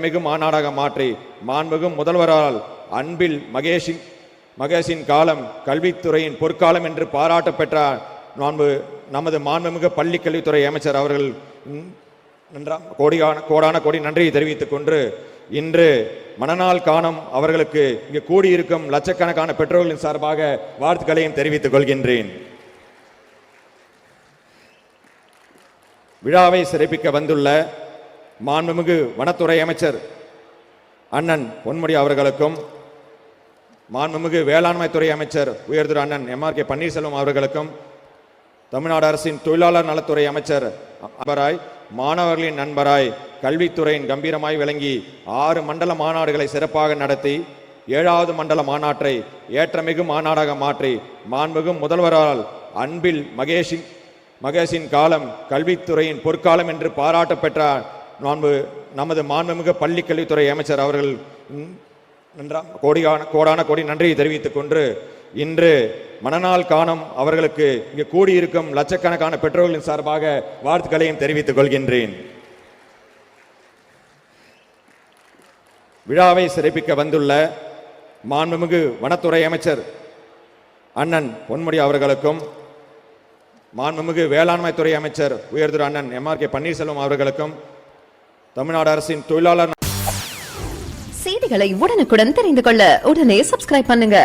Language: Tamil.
மிகு மாநாடாக மாற்றி மாண்புமிகு முதல்வரால் அன்பில் மகேஷின் காலம் கல்வித்துறையின் பொற்காலம் என்று பாராட்ட பெற்ற நமது மாண்புமிகு பள்ளி கல்வித்துறை அமைச்சர் அவர்கள் கோடான கோடி நன்றியை தெரிவித்துக் கொண்டு இன்று மனநாள் காணும் அவர்களுக்கு இங்கு கூடியிருக்கும் லட்சக்கணக்கான பெற்றோர்களின் சார்பாக வாழ்த்துக்களையும் தெரிவித்துக் கொள்கின்றேன். விழாவை சிறப்பிக்க வந்துள்ள மாண்புமிகு வனத்துறை அமைச்சர் அண்ணன் பொன்முடி அவர்களுக்கும் மாண்புமிகு வேளாண்மை துறை அமைச்சர் உயர் திரு அண்ணன் MRK பன்னீர்செல்வம் அவர்களுக்கும் தமிழ்நாடு அரசின் தொழிலாளர் நலத்துறை அமைச்சர் நண்பராய் மாணவர்களின் நண்பராய் கல்வித்துறையின் கம்பீரமாய் விளங்கி 6 மண்டல மாநாடுகளை சிறப்பாக நடத்தி 7வது மண்டல மாநாட்டை ஏற்றமிகு மாநாடாக மாற்றி மாண்புமிகு முதல்வரால் அன்பில் மகேஷின் காலம் கல்வித்துறையின் பொற்காலம் என்று பாராட்ட பெற்ற நமது மாண்புமிகு பள்ளி கல்வித்துறை அமைச்சர் அவர்கள் கோடான கோடி நன்றியை தெரிவித்துக் கொண்டு இன்று மனநாள் காணும் அவர்களுக்கு இங்கு கூடியிருக்கும் லட்சக்கணக்கான பெற்றோர்களின் சார்பாக வாழ்த்துக்களையும் தெரிவித்துக் கொள்கின்றேன். விழாவை சிறப்பிக்க வந்துள்ள மாண்புமிகு வனத்துறை அமைச்சர் அண்ணன் பொன்முடி அவர்களுக்கும் மாண்புமிகு வேளாண்மை துறை அமைச்சர் உயர் திரு அண்ணன் MRK பன்னீர்செல்வம் அவர்களுக்கும் தமிழ்நாடு அரசின் தொழிலாளர் செய்திகளை உடனுக்குடன் தெரிந்து கொள்ள உடனே சப்ஸ்கிரைப் பண்ணுங்க.